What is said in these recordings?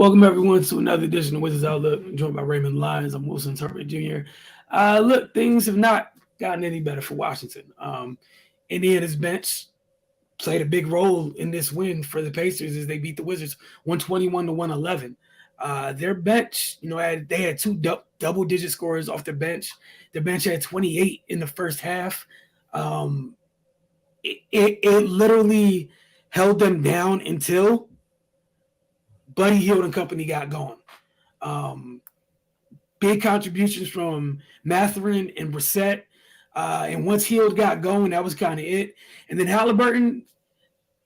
Welcome everyone to another edition of Wizards Outlook. I'm joined by Raymond Lyons. I'm Wilson Turbot Jr. Look, things have not gotten any better for Washington. Indiana's bench played a big role in this win for the Pacers as they beat the Wizards 121 to 111. Their bench, they had two double-digit scorers off their bench. Their bench had 28 in the first half. It literally held them down until Buddy Hield and company got going. Big contributions from Mathurin and Brissett. And once Hield got going, that was kind of it. And then Halliburton,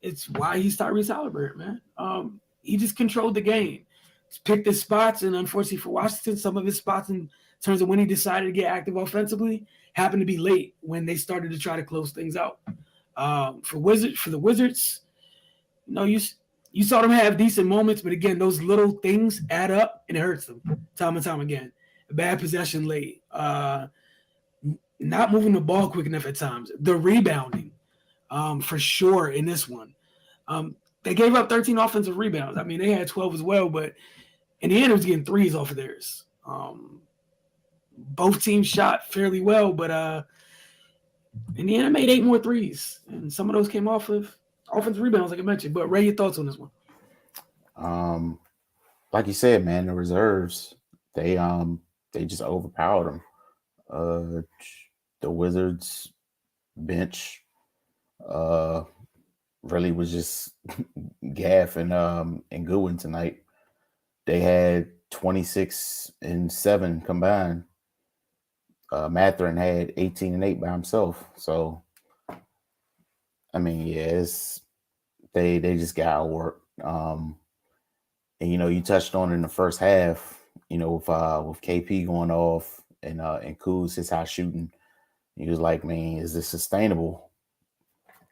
it's why he's Tyrese Halliburton, man. He just controlled the game. He's picked his spots, and unfortunately for Washington, some of his spots in terms of when he decided to get active offensively happened to be late when they started to try to close things out. For the Wizards, you saw them have decent moments, but again, those little things add up and it hurts them time and time again. A bad possession late, not moving the ball quick enough at times. The rebounding, for sure in this one. They gave up 13 offensive rebounds. I mean, they had 12 as well, but in the end, it was getting threes off of theirs. Both teams shot fairly well, but Indiana made 8 more threes, and some of those came off of offensive rebounds, like I mentioned. But Ray, your thoughts on this one? Like you said, man, the reserves they just overpowered them. The Wizards bench really was just Gaff and Goodwin tonight. They had 26 and 7 combined. Mathurin had 18 and 8 by himself. So, I mean, yeah, they just got outworked. And you touched on it in the first half. With KP going off and Kuz his high shooting, he was like, "Man, is this sustainable?"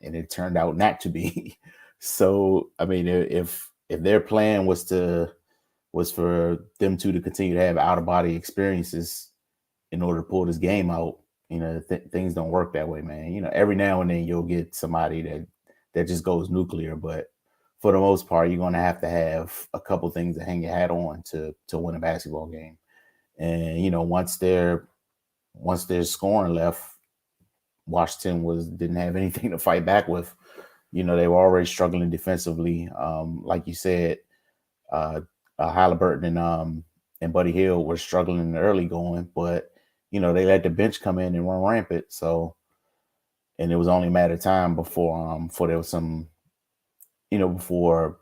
And it turned out not to be. So, I mean, if their plan was for them to continue to have out of body experiences in order to pull this game out, things don't work that way, man. Every now and then you'll get somebody that just goes nuclear, but for the most part, you're going to have a couple things to hang your hat on to win a basketball game. And once their scoring left, Washington didn't have anything to fight back with. They were already struggling defensively. Like you said, Halliburton and Buddy Hield were struggling in the early going, but they let the bench come in and run rampant. So, and it was only a matter of time before there was some, before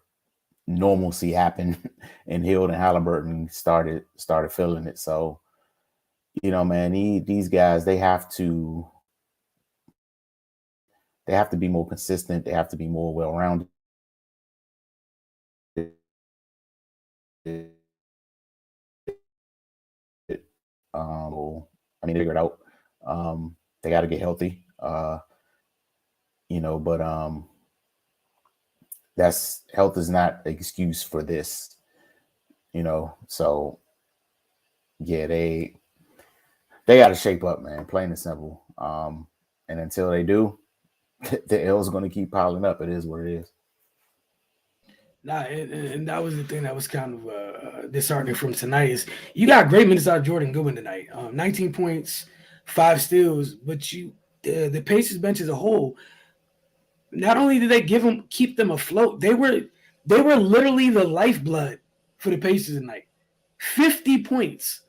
normalcy happened and Hield and Halliburton started feeling it. So, man, these guys, they have to be more consistent. They have to be more well-rounded. They figure it out. They got to get healthy. But health is not an excuse for this. So yeah, they got to shape up, man. Plain and simple. And until they do, the L's going to keep piling up. It is what it is. Nah, and that was the thing that was kind of disheartening from tonight is you got great minutes out of Jordan Goodwin tonight. 19 points, 5 steals, but the Pacers bench as a whole, not only did they keep them afloat, they were literally the lifeblood for the Pacers tonight. 50 points.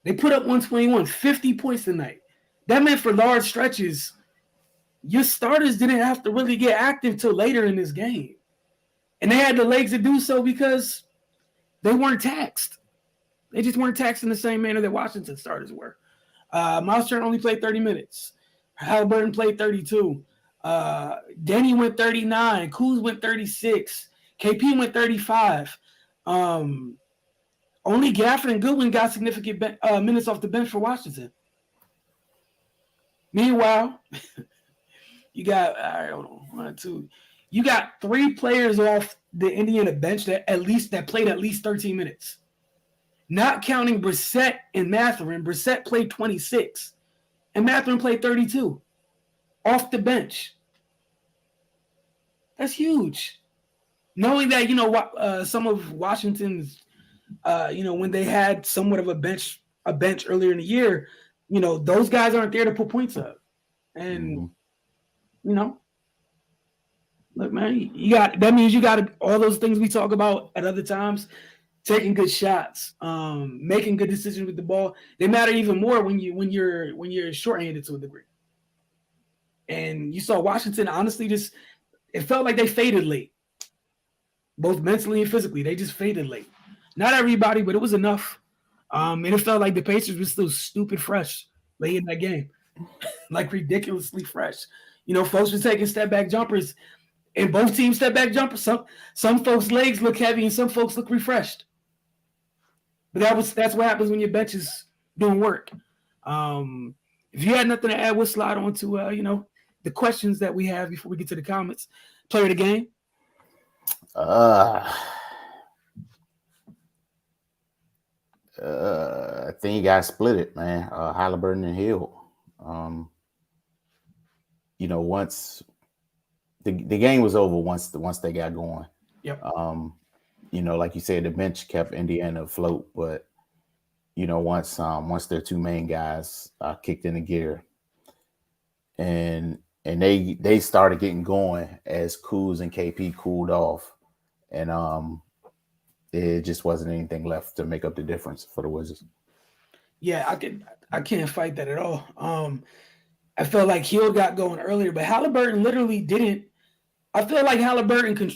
They put up 121, 50 points tonight. That meant for large stretches, your starters didn't have to really get active till later in this game. And they had the legs to do so because they weren't taxed. They just weren't taxed in the same manner that Washington starters were. Miles Turner only played 30 minutes. Halliburton played 32. Denny went 39. Kuz went 36. KP went 35. Only Gafford and Goodwin got significant minutes off the bench for Washington. Meanwhile, you got, all right, hold on, 1, 2. You got 3 players off the Indiana bench that played at least 13 minutes. Not counting Brissett and Mathurin. Brissett played 26, and Mathurin played 32 off the bench. That's huge. knowing that some of Washington's when they had somewhat of a bench earlier in the year, those guys aren't there to put points up, and Mm-hmm. you know look, man, that means you got all those things we talk about at other times. Taking good shots, making good decisions with the ball. They matter even more when you're shorthanded to a degree. And you saw Washington honestly just it felt like they faded late, both mentally and physically. They just faded late. Not everybody, but it was enough. And it felt like the Pacers were still stupid fresh late in that game, like ridiculously fresh. Folks were taking step back jumpers, and both teams step back jumpers. Some folks' legs look heavy, and some folks look refreshed. But that's what happens when your bench is doing work. If you had nothing to add, we'll slide on to the questions that we have before we get to the comments. Player of the game. I think you guys split it, man. Halliburton and Hill. Once the game was over, once they got going. Yep. Like you said, the bench kept Indiana afloat, but once their two main guys kicked into gear, and they started getting going as Kuz and KP cooled off, and it just wasn't anything left to make up the difference for the Wizards. Yeah, I can't fight that at all. I felt like Hill got going earlier, but Halliburton literally didn't. I feel like Halliburton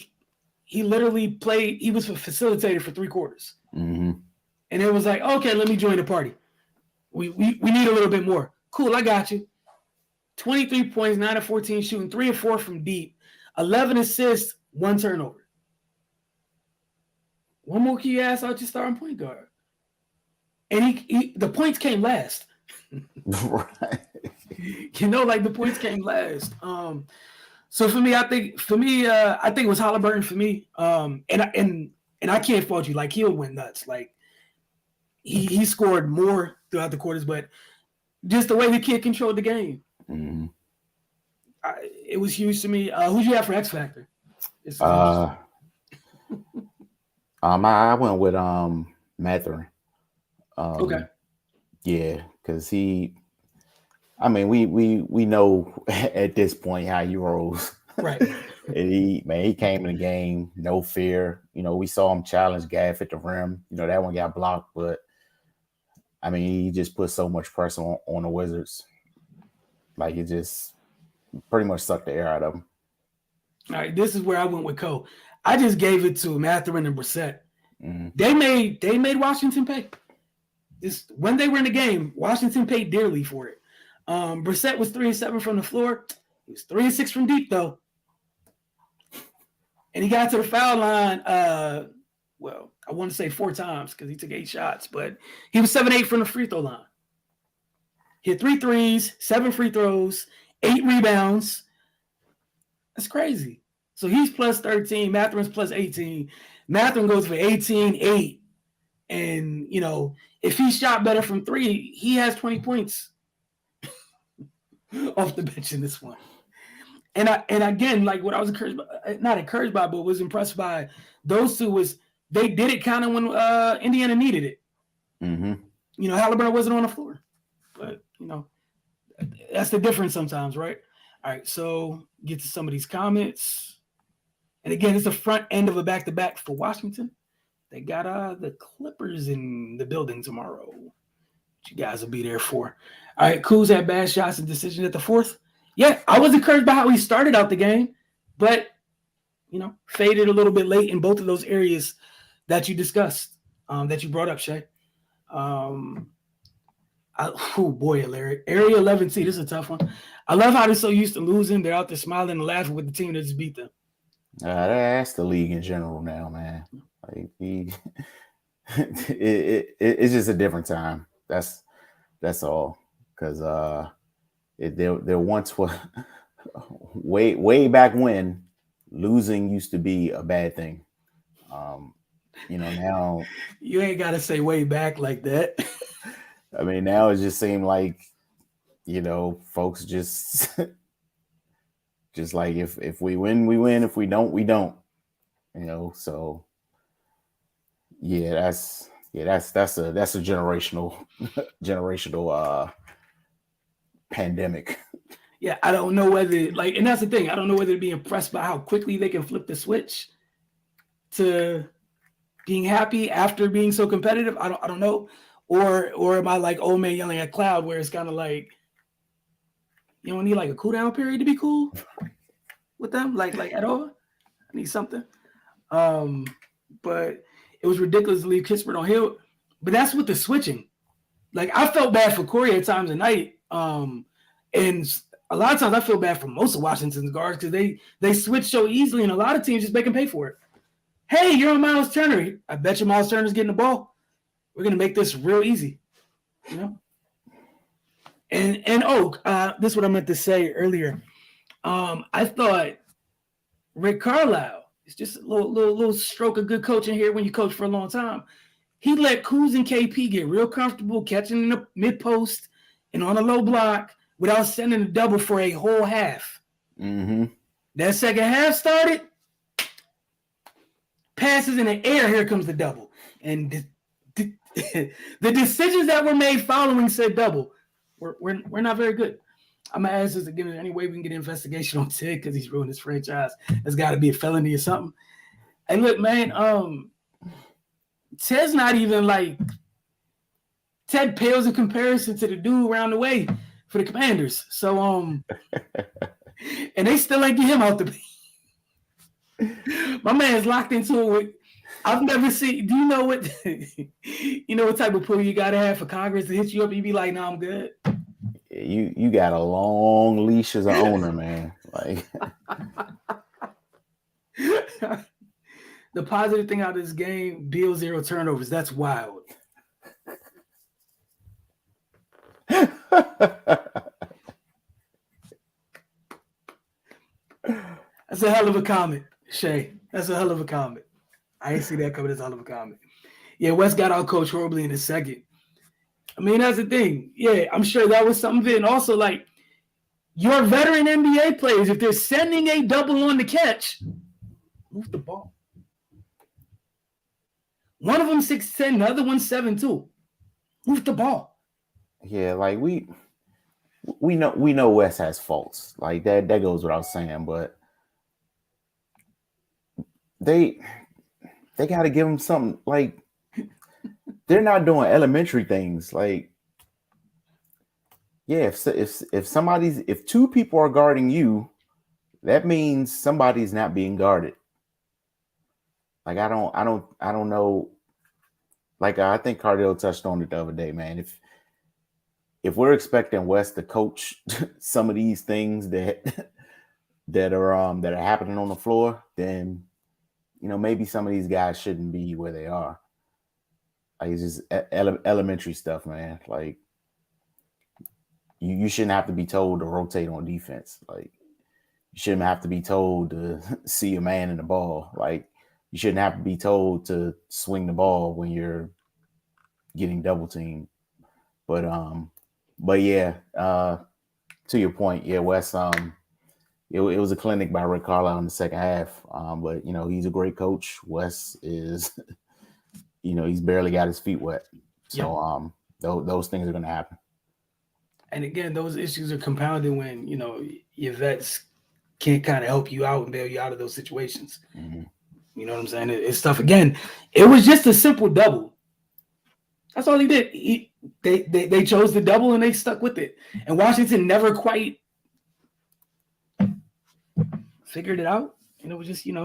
he literally played. He was facilitated for 3 quarters, Mm-hmm. and it was like, okay, let me join the party. We need a little bit more. Cool, I got you. 23 points, 9 of 14 shooting, 3 of 4 from deep, 11 assists, 1 turnover. One more key ass out your starting point guard. And the points came last. Right. The points came last. So for me, I think it was Halliburton for me. And I can't fault you. Like, Hill went nuts. Like, he scored more throughout the quarters, but just the way the kid controlled the game, Mm-hmm. it was huge to me. Who'd you have for X Factor? I went with Mathurin. Okay. Yeah, because we know at this point how he rolls. Right. And he came in the game, no fear. We saw him challenge Gaff at the rim. That one got blocked, but he just put so much pressure on the Wizards. Like, it just pretty much sucked the air out of him. All right, this is where I went with Cole. I just gave it to Mathurin and Brissett. Mm-hmm. They made Washington pay. When they were in the game, Washington paid dearly for it. Brissett was 3 of 7 from the floor. He was 3 of 6 from deep, though. And he got to the foul line, I want to say 4 times because he took 8 shots, but he was 7-8 from the free throw line. Hit 3 threes, 7 free throws, 8 rebounds. That's crazy. So he's plus 13. Mathurin's plus 18. Mathurin goes for 18, 8. And, if he shot better from 3, he has 20 points off the bench in this one. And again, like, what I was not encouraged by, but was impressed by those two was they did it kind of when Indiana needed it. Mm-hmm. Halliburton wasn't on the floor. But, that's the difference sometimes, right? All right, so get to some of these comments. And again, it's the front end of a back-to-back for Washington. They got the Clippers in the building tomorrow, which you guys will be there for. All right, Kuz had bad shots and decisions at the 4th. Yeah, I was encouraged by how he started out the game, but, faded a little bit late in both of those areas that you discussed, that you brought up, Shay. Larry. Area 11C, this is a tough one. I love how they're so used to losing. They're out there smiling and laughing with the team that just beat them. That's the league in general now, man. Like, it's just a different time. That's all. Because there once was way back when losing used to be a bad thing. Now you ain't got to say way back like that. Now it just seemed like, folks just like if we win, we win. If we don't, we don't. So yeah, that's a generational pandemic. Yeah, I don't know whether and that's the thing. I don't know whether to be impressed by how quickly they can flip the switch to being happy after being so competitive. I don't know, or am I like old man yelling at cloud where it's kind of like you don't need like a cool down period to be cool with them, like at all. I need something. But it was ridiculous to leave Kispert on Hill. But that's with the switching. Like I felt bad for Corey at times at night. And a lot of times I feel bad for most of Washington's guards because they switch so easily, and a lot of teams just make them pay for it. Hey, you're on Miles Turner. I bet you Miles Turner's getting the ball. We're gonna make this real easy, you know. And this is what I meant to say earlier. I thought Rick Carlisle. It's just a little stroke of good coaching here when you coach for a long time. He let Kuz and KP get real comfortable catching in the mid post and on a low block without sending a double for a whole half. Mm-hmm. That second half started, passes in the air, here comes the double. And the decisions that were made following said double we're not very good. I'm going to ask this again, any way we can get an investigation on Ted because he's ruined his franchise. There's got to be a felony or something. And look, man, Ted's not even like – Ted pales in comparison to the dude around the way for the Commanders. So, and they still ain't get him out the – my man's locked into it. I've never seen – do you know what what type of pull you got to have for Congress to hit you up and you be like, no, I'm good? You got a long leash as an owner, man. Like the positive thing out of this game, Beal 0 turnovers. That's wild. That's a hell of a comment, Shay. That's a hell of a comment. I ain't see that coming. That's a hell of a comment. Yeah, West got out coached horribly in the second. I mean, that's the thing. Yeah, I'm sure that was something. And also, like, your veteran NBA players, if they're sending a double on the catch, move the ball. One of them 6'10", the other one's 7'2". Move the ball. Yeah, like we know West has faults. Like that goes without saying, but they got to give them something. Like they're not doing elementary things. Like yeah, if two people are guarding you, that means somebody's not being guarded. Like I don't know. Like I think Cardell touched on it the other day, man. If we're expecting West to coach some of these things that are happening on the floor, then maybe some of these guys shouldn't be where they are. Like it's just elementary stuff, man. Like you shouldn't have to be told to rotate on defense. Like you shouldn't have to be told to see a man in the ball. Like you shouldn't have to be told to swing the ball when you're getting double teamed. But yeah, to your point, yeah, Wes, it was a clinic by Rick Carlisle in the second half. But he's a great coach. Wes is, he's barely got his feet wet. So those things are going to happen. And again, those issues are compounded when your vets can't kind of help you out and bail you out of those situations. Mm-hmm. You know what I'm saying? It's tough. Again, it was just a simple double. That's all he did. They chose the double and they stuck with it. And Washington never quite figured it out. It was just, getting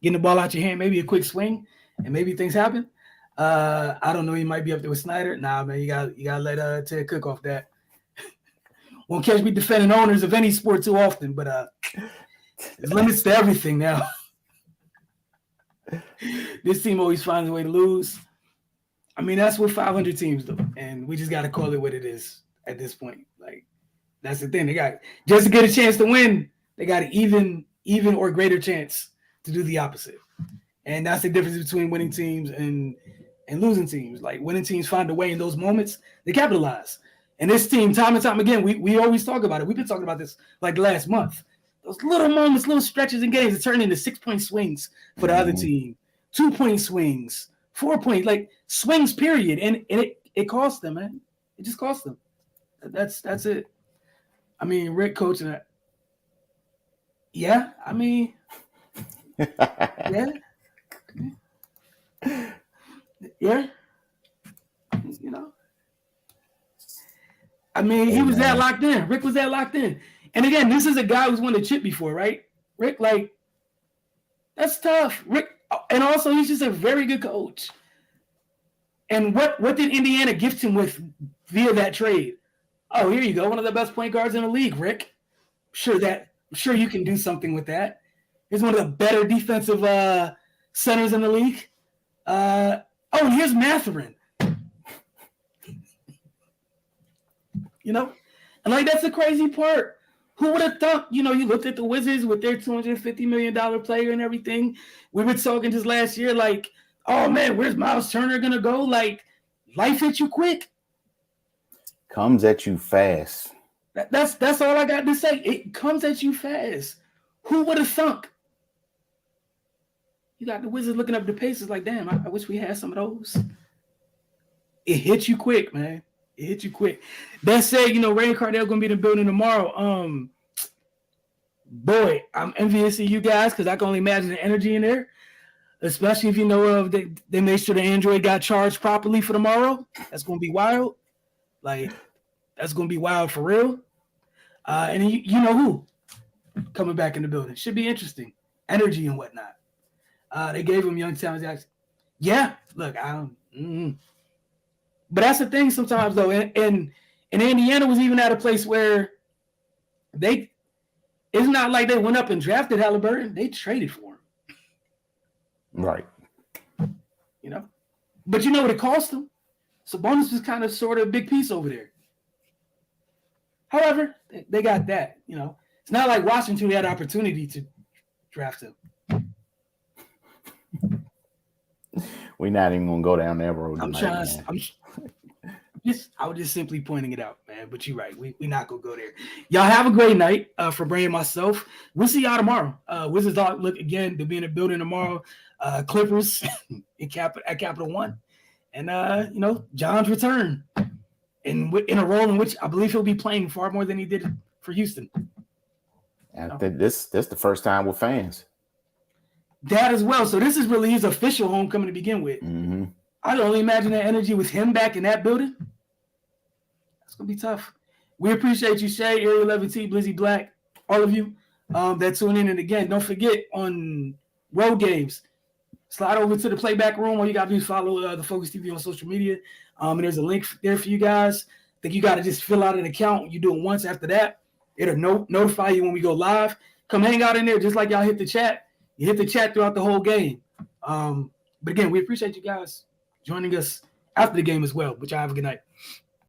the ball out your hand, maybe a quick swing, and maybe things happen. I don't know. He might be up there with Snyder. Nah, man, you gotta let Ted cook off that. Won't catch me defending owners of any sport too often, but there's limits to everything now. This team always finds a way to lose. I mean, that's what 500 teams do, and we just got to call it what it is at this point. Like, that's the thing. They got just to get a chance to win. They got an even or greater chance to do the opposite, and that's the difference between winning teams and losing teams. Like winning teams find a way in those moments. They capitalize. And this team, time and time again, we always talk about it. We've been talking about this like the last month. those little moments, little stretches in games that turn into 6-point swings for the other team, 2-point swings, 4-point, like swings, period. And it cost them, man. It just cost them. That's it. I mean, Rick coaching that. Yeah, I mean, yeah. Yeah. You know. I mean, he was that locked in. Rick was that locked in. And again, this is a guy who's won a chip before, right? Rick, like, that's tough. Rick, and also he's just a very good coach. And what did Indiana gift him with via that trade? Oh, here you go, one of the best point guards in the league, Rick. I'm sure you can do something with that. He's one of the better defensive centers in the league. And here's Matherin. You know? And like that's the crazy part. Who would have thought, you looked at the Wizards with their $250 million player and everything. We were talking just last year, like, oh man, where's Miles Turner gonna go? Like, life hits you quick. Comes at you fast. That's all I got to say. It comes at you fast. Who would have thunk? You got the Wizards looking up the Pacers like, damn, I wish we had some of those. It hits you quick, man. It hit you quick. That said, Ray Cardell gonna be in the building tomorrow. Boy, I'm envious of you guys because I can only imagine the energy in there. Especially if you know they made sure the Android got charged properly for tomorrow. That's gonna be wild. Like, that's gonna be wild for real. And you know who coming back in the building. Should be interesting. Energy and whatnot. They gave him Youngstown Jackson. Yeah, look, but that's the thing sometimes, though. And Indiana was even at a place where it's not like they went up and drafted Halliburton. They traded for him. Right. But you know what it cost them? Sabonis was kind of sort of a big piece over there. However, they got that. It's not like Washington had opportunity to draft him. We're not even gonna go down that road. I was just simply pointing it out, man. But you're right. We not gonna go there. Y'all have a great night. For Bray and myself, we'll see y'all tomorrow. Wizards look again to be in the building tomorrow. Clippers at Capital One, and John's return in a role in which I believe he'll be playing far more than he did for Houston. I think that's the first time with fans. That as well. So this is really his official homecoming to begin with. Mm-hmm. I can only imagine that energy with him back in that building. That's going to be tough. We appreciate you, Shay, Area 11T, Blizzy Black, all of you that tune in. And again, don't forget on road games, slide over to the playback room. All you got to do is follow the Focus TV on social media. And there's a link there for you guys. I think you got to just fill out an account. You do it once. After that, it'll notify you when we go live. Come hang out in there just like y'all hit the chat. You hit the chat throughout the whole game. But again, we appreciate you guys joining us after the game as well. But y'all have a good night.